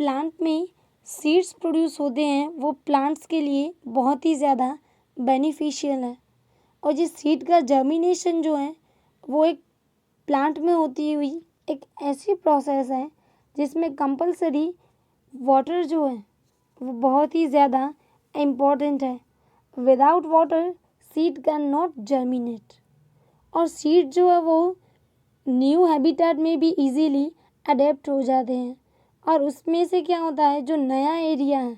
Plant में seeds produce होते हैं वो प्लांट्स के लिए बहुत ही ज़्यादा बेनिफिशियल है। और ये सीड का जर्मिनेशन जो है वो एक प्लांट में होती हुई एक ऐसी प्रोसेस है जिसमें कंपलसरी वाटर जो है वो बहुत ही ज़्यादा इम्पॉर्टेंट है। Without water seed can not germinate. और सीड जो है वो न्यू हैबिटेट में भी इजीली अडेप्ट हो जाते हैं और उसमें से क्या होता है जो नया एरिया है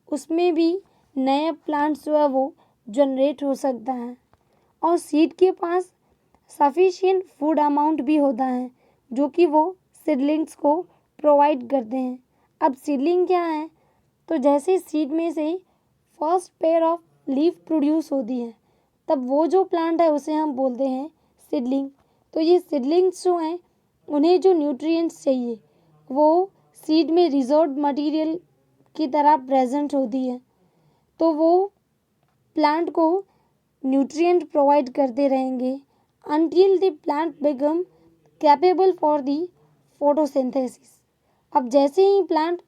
उसमें भी नए प्लांट्स जो है वो जनरेट हो सकता है। और सीड के पास सफिशिएंट फूड अमाउंट भी होता है जो कि वो सीडलिंग्स को प्रोवाइड करते हैं। अब सीडलिंग क्या है, तो जैसे सीड में से first pair of leaf produce होती है तब वो जो प्लांट है उसे हम बोलते हैं सीडलिंग। तो ये सीडलिंग्स जो हैं उन्हें जो न्यूट्रिएंट्स चाहिए वो सीड में रिजर्व्ड मटेरियल की तरह प्रेजेंट होती है, तो वो प्लांट को न्यूट्रिएंट प्रोवाइड करते रहेंगे until the plant become capable for the photosynthesis। अब जैसे ही प्लांट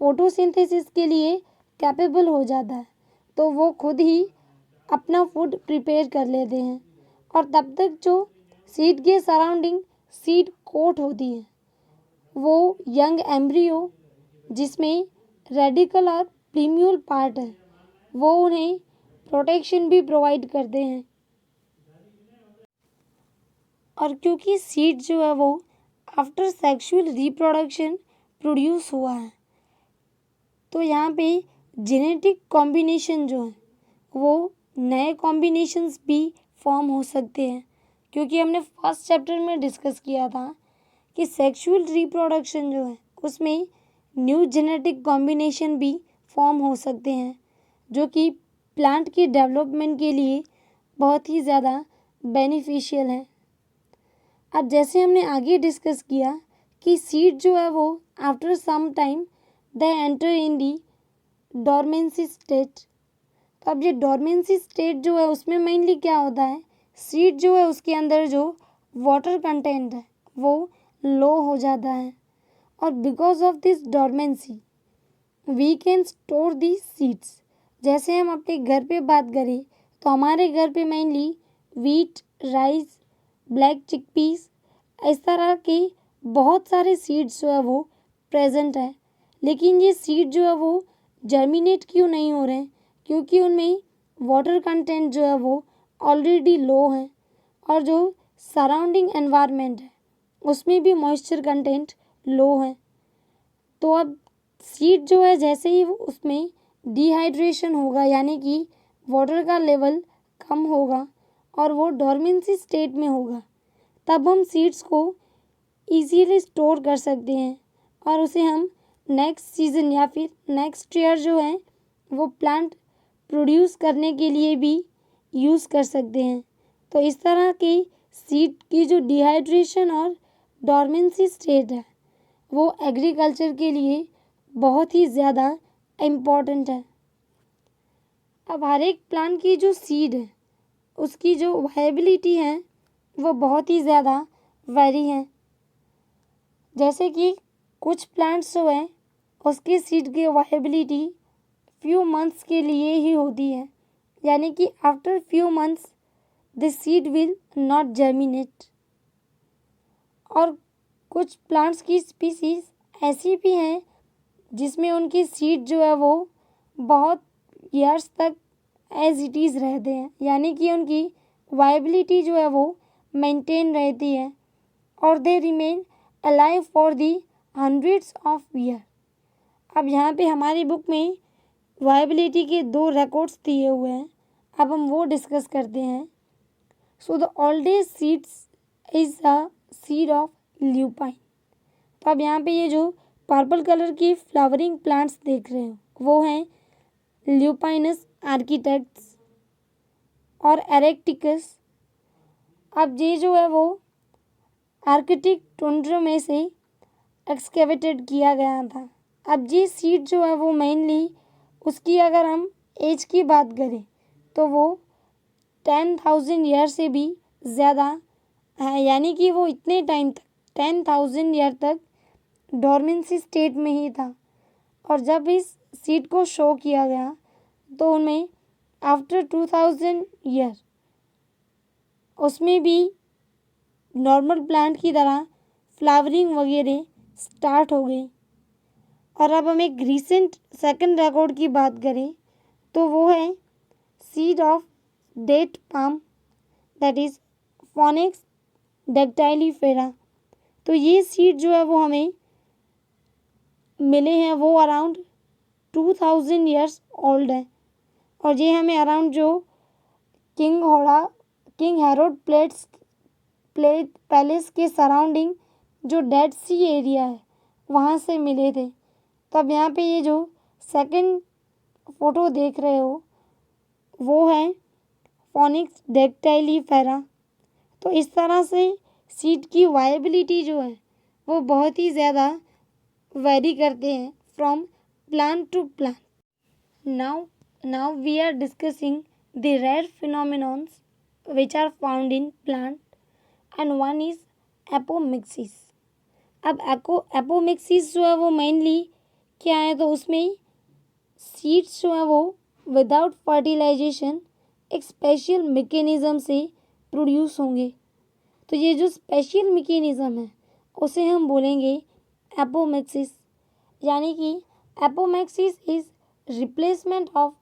फोटोसिंथेसिस के लिए कैपेबल हो जाता है तो वो खुद ही अपना फूड प्रिपेयर कर लेते हैं और तब तक जो सीड के सराउंडिंग सीड कोट होती है वो यंग एम्ब्रियो जिसमें रेडिकल और प्रीम्यूल पार्ट है वो उन्हें प्रोटेक्शन भी प्रोवाइड करते हैं। और क्योंकि सीड जो है वो आफ्टर सेक्सुअल रिप्रोडक्शन प्रोड्यूस हुआ है तो यहाँ पे जेनेटिक कॉम्बिनेशन जो है वो नए कॉम्बिनेशंस भी फॉर्म हो सकते हैं, क्योंकि हमने फर्स्ट चैप्टर में डिस्कस किया था कि सेक्सुअल रिप्रोडक्शन जो है उसमें न्यू जेनेटिक कॉम्बिनेशन भी फॉर्म हो सकते हैं जो कि प्लांट की डेवलपमेंट के लिए बहुत ही ज़्यादा बेनिफिशियल है। अब जैसे हमने आगे डिस्कस किया कि सीड जो है वो after some time they enter in the dormancy state. तो अब ये डोरमेंसी स्टेट जो है उसमें मेनली क्या होता है, सीड जो है उसके अंदर जो वाटर कंटेंट है वो लो हो जाता है और because of this dormancy we can store the seeds. जैसे हम अपने घर पे बात करें तो हमारे घर पे mainly wheat, rice, black chickpeas इस तरह के बहुत सारे सीड्स जो है वो प्रेजेंट है, लेकिन ये सीड जो है वो जर्मिनेट क्यों नहीं हो रहे हैं, क्योंकि उनमें वाटर कंटेंट जो है वो ऑलरेडी लो है और जो सराउंडिंग एनवायरनमेंट है उसमें भी मॉइस्चर कंटेंट लो है। तो अब सीड जो है जैसे ही उसमें डिहाइड्रेशन होगा यानी कि वाटर का लेवल कम होगा और वो डोरमेंसी स्टेट में होगा तब हम सीड्स को इजीली स्टोर कर सकते हैं और उसे हम नेक्स्ट सीज़न या फिर नेक्स्ट ईयर जो है वो प्लांट प्रोड्यूस करने के लिए भी यूज़ कर सकते हैं। तो इस तरह के सीड की जो डिहाइड्रेशन और डोरमेंसी स्टेट है वो एग्रीकल्चर के लिए बहुत ही ज़्यादा इम्पॉर्टेंट है। अब हर एक प्लांट की जो सीड है उसकी जो वायबिलिटी है वो बहुत ही ज़्यादा वेरी है। जैसे कि कुछ प्लांट्स जो हैं उसकी सीड की वायबिलिटी फ्यू मंथ्स के लिए ही होती है, यानी कि after few months the seed will not germinate. और कुछ प्लांट्स की स्पीसीज ऐसी भी हैं जिसमें उनकी सीड जो है वो बहुत ईयर्स तक एज इट इज़ रहते हैं, यानी कि उनकी वायबिलिटी जो है वो मेंटेन रहती है और they remain alive for the hundreds of year. अब यहाँ पे हमारी बुक में वायबिलिटी के 2 रिकॉर्ड्स दिए हुए हैं, अब हम वो डिस्कस करते हैं। So the oldest seeds is a seed of lupin. तो अब यहाँ पे ये जो पर्पल कलर की फ्लावरिंग प्लांट्स देख रहे हो वो हैं ल्यूपाइनस आर्किटेक्ट्स और एरेक्टिकस। अब ये जो है वो आर्कटिक टुंड्रा में से एक्सकेवेटेड किया गया था। अब ये सीड जो है वो मेनली उसकी अगर हम एज की बात करें तो वो 10,000 ईयर से भी ज़्यादा है, यानी कि वो इतने टाइम तक 10,000 ईयर तक डोरमेंसी स्टेट में ही था और जब इस सीड को शो किया गया तो उनमें आफ्टर 2000 ईयर उसमें भी नॉर्मल प्लांट की तरह फ्लावरिंग वगैरह स्टार्ट हो गई। और अब हम एक रीसेंट सेकंड रिकॉर्ड की बात करें तो वो है seed of date palm, that is Phoenix dactylifera. तो ये सीड जो है वो हमें मिले हैं, वो अराउंड 2000 ईयर्स ओल्ड है। और ये हमें अराउंड जो किंग हेरोड पैलेस के सराउंडिंग जो डेड सी एरिया है वहाँ से मिले थे। तब यहाँ पे ये जो सेकंड फोटो देख रहे हो वो है फोनिक्स डेक्टाइलीफेरा। तो इस तरह से सीड की वायबिलिटी जो है वो बहुत ही ज़्यादा वेरी करते हैं from plant to plant. Now we are discussing the rare phenomenons which are found in plant and one is apomixis. अब एपोमिक्सिस जो है वो मेनली क्या है, तो उसमें सीड्स जो है वो विदाउट फर्टिलाइजेशन एक स्पेशल मैकेनिज़्म से प्रोड्यूस होंगे। तो ये जो स्पेशल मैकेनिज़्म है उसे हम बोलेंगे एपोमिक्सिस। यानी कि apomixis is replacement of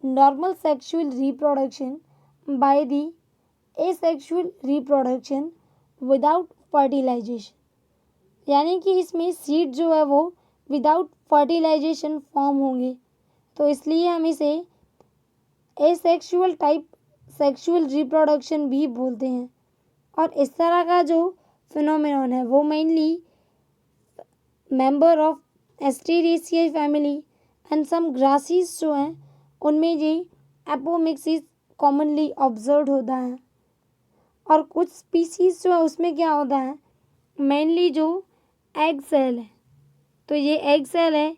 normal sexual reproduction by the asexual reproduction without fertilization. यानी कि इसमें सीड जो है वो विदाउट फर्टिलाइजेशन फॉर्म होंगे, तो इसलिए हम इसे एसेक्सुअल टाइप सेक्सुअल रिप्रोडक्शन भी बोलते हैं। और इस तरह का जो फिनोमेनॉन है वो mainly member of Asteraceae family and some grasses जो हैं उनमें ये एपोमिक्सिस कॉमनली ऑब्जर्व होता है। और कुछ स्पीसीज जो है उसमें क्या होता है, मेनली जो एग सेल है, तो ये एग सेल है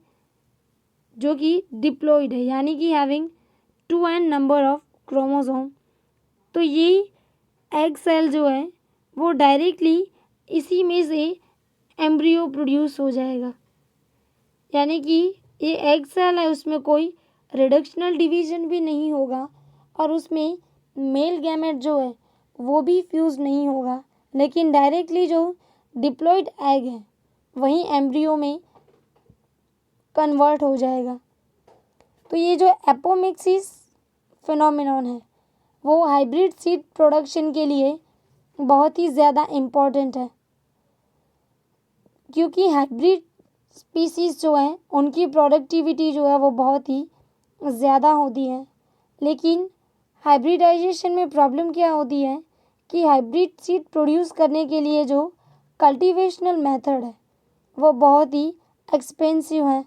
जो कि डिप्लॉयड है, यानी कि having 2n number of chromosome. तो ये एग सेल जो है वो डायरेक्टली इसी में से एम्ब्रियो प्रोड्यूस हो जाएगा। यानी कि ये एग सेल है उसमें कोई रिडक्शनल डिवीजन भी नहीं होगा और उसमें मेल गैमेट जो है वो भी फ्यूज़ नहीं होगा, लेकिन डायरेक्टली जो डिप्लॉयड एग है वहीं एम्ब्रियो में कन्वर्ट हो जाएगा। तो ये जो एपोमिक्सिस फिनोमिनॉन है वो हाइब्रिड सीड प्रोडक्शन के लिए बहुत ही ज़्यादा इम्पॉर्टेंट है, क्योंकि हाइब्रिड स्पीसीज़ जो हैं उनकी प्रोडक्टिविटी जो है वो बहुत ही ज़्यादा होती है। लेकिन हाइब्रिडाइजेशन में प्रॉब्लम क्या होती है कि हाइब्रिड सीड प्रोड्यूस करने के लिए जो कल्टीवेशनल मेथड है वो बहुत ही एक्सपेंसिव है।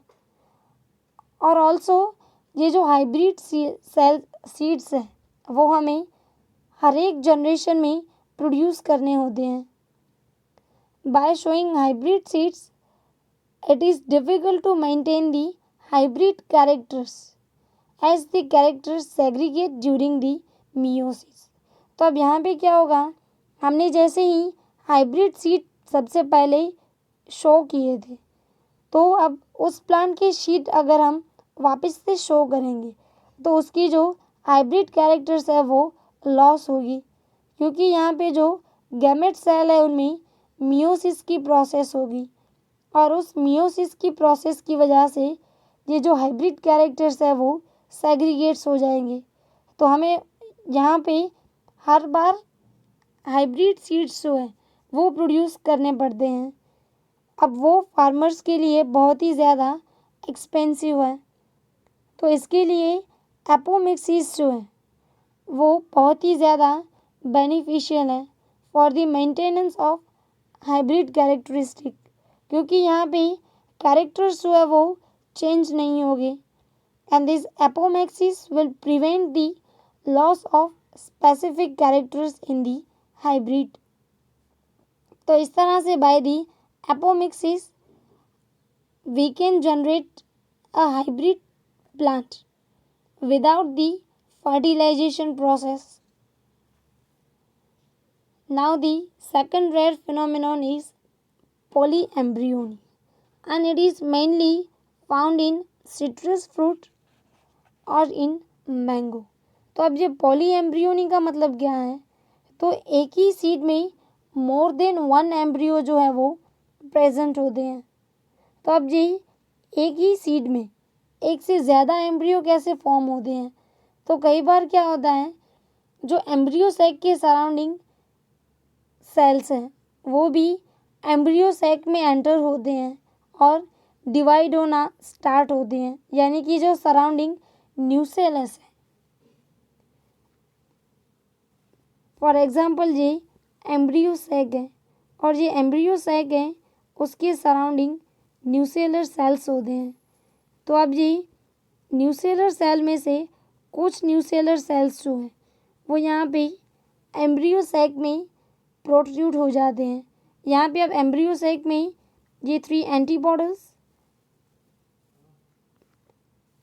और ऑल्सो ये जो हाइब्रिड सीड्स है वो हमें हर एक जनरेशन में प्रोड्यूस करने होते हैं। By showing hybrid seeds it is difficult to maintain the hybrid characters as the characters segregate during the meiosis। तो अब यहाँ पे क्या होगा, हमने जैसे ही हाइब्रिड सीड सबसे पहले शो किए थे, तो अब उस प्लांट की शीट अगर हम वापस से शो करेंगे तो उसकी जो हाइब्रिड कैरेक्टर्स है वो लॉस होगी, क्योंकि यहाँ पे जो गैमेट सेल है उनमें मियोसिस की प्रोसेस होगी और उस मियोसिस की प्रोसेस की वजह से ये जो हाइब्रिड कैरेक्टर्स है वो सेग्रीगेट्स हो जाएंगे। तो हमें यहाँ पे हर बार हाइब्रिड सीड्स जो है वो प्रोड्यूस करने पड़ते हैं। अब वो फार्मर्स के लिए बहुत ही ज़्यादा एक्सपेंसिव है, तो इसके लिए एपोमिक्सिस जो है वो बहुत ही ज़्यादा बेनिफिशियल है for the maintenance of hybrid characteristic, क्योंकि यहाँ पे कैरेक्टर्स जो है वो चेंज नहीं होंगे and this apomixis will prevent the loss of specific characters in the hybrid. तो इस तरह से by the apomixis we can generate a hybrid plant without the fertilization process. Now the second rare phenomenon is polyembryony, and it is mainly found in citrus fruit और in mango. तो अब ये poly embryony का मतलब क्या है? तो एक ही सीड में मोर देन वन एम्ब्रियो जो है वो प्रेजेंट होते हैं। तो अब ये एक ही सीड में एक से ज़्यादा एम्ब्रियो कैसे फॉर्म होते हैं? तो कई बार क्या होता है, जो एम्ब्रियो सैक के सराउंडिंग सेल्स हैं वो भी एम्ब्रियो सैक में एंटर होते हैं और डिवाइड होना स्टार्ट होते हैं, यानी कि जो सराउंडिंग न्यूसेलस है। फॉर एग्जांपल ये एम्ब्रियो सैक है और ये एम्ब्रियो सैक है उसके सराउंडिंग न्यूसेलर सेल्स होते हैं। तो अब ये न्यूसेलर सेल में से कुछ न्यूसेलर सेल्स जो हैं वो यहाँ पे एम्ब्रियो सैक में प्रोट्रूड हो जाते हैं। यहाँ पे अब एम्ब्रियो सैक में ये 3 एंटीपॉडल्स,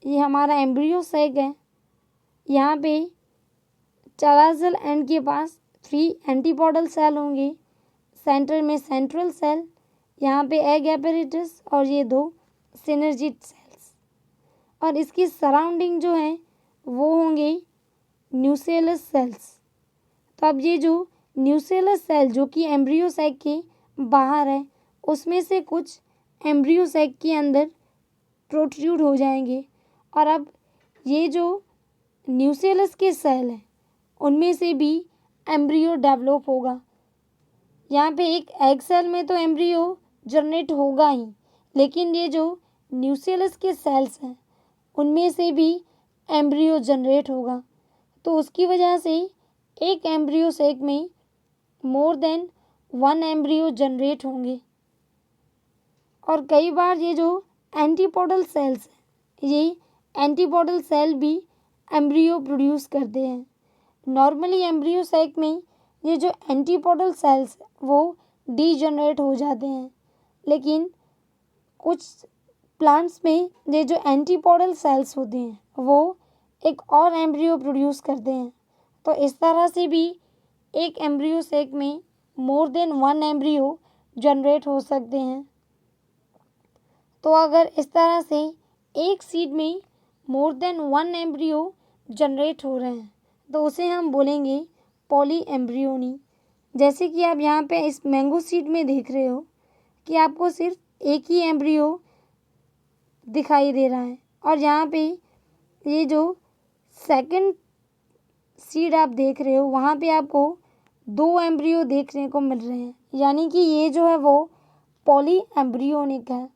ये हमारा एम्ब्रियो सैक है। यहाँ पे चालाजल एंड के पास 3 एंटीपॉडल सेल होंगे, सेंटर में सेंट्रल सेल, यहाँ पे एग एपेरेटस और ये 2 सिनर्जिड सेल्स, और इसकी सराउंडिंग जो है वो होंगे न्यूसेलस सेल्स। तो अब ये जो न्यूसेलस सेल जो कि एम्ब्रियो सैक के बाहर है उसमें से कुछ एम्ब्रियो सैक के अंदर प्रोट्रूड हो जाएंगे, और अब ये जो न्यूसेलस के सेल हैं उनमें से भी एम्ब्रियो डेवलप होगा। यहाँ पे एक एग सेल में तो एम्ब्रियो जनरेट होगा ही, लेकिन ये जो न्यूसेलस के सेल्स हैं उनमें से भी एम्ब्रियो जनरेट होगा। तो उसकी वजह से एक एम्ब्रियो सैक में more than one embryo generate होंगे। और कई बार ये जो एंटीपोडल सेल्स हैं ये एंटीपोडल सेल भी एम्ब्रियो प्रोड्यूस करते हैं। नॉर्मली एम्ब्रियो सैक में ये जो एंटीपोडल सेल्स वो डीजनरेट हो जाते हैं, लेकिन कुछ प्लांट्स में ये जो एंटीपोडल सेल्स होते हैं वो एक और एम्ब्रियो प्रोड्यूस करते हैं। तो इस तरह से भी एक एम्ब्रियो सैक में more than one embryo generate हो सकते हैं। तो अगर इस तरह से एक सीड में more than one embryo generate हो रहे हैं तो उसे हम बोलेंगे पॉली एम्ब्रियोनी। जैसे कि आप यहाँ पे इस मैंगो सीड में देख रहे हो कि आपको सिर्फ एक ही एम्ब्रियो दिखाई दे रहा है, और यहाँ पे ये जो सेकंड सीड आप देख रहे हो वहाँ पे आपको 2 एम्ब्रियो देखने को मिल रहे हैं, यानी कि ये जो है वो पॉली एम्ब्रियोनिक है।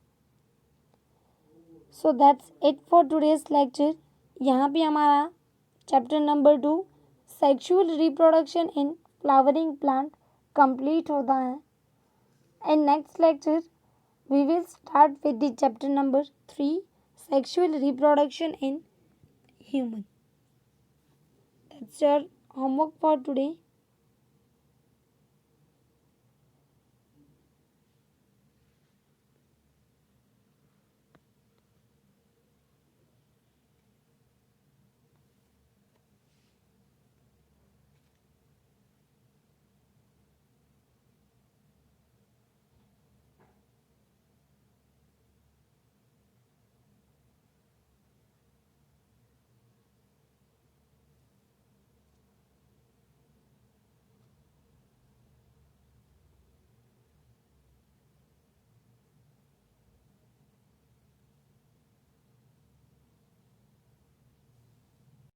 So that's it for today's lecture. यहाँ पे हमारा chapter number 2 sexual reproduction in flowering plant complete होता है। In next lecture we will start with the chapter number 3 sexual reproduction in human. That's your homework for today.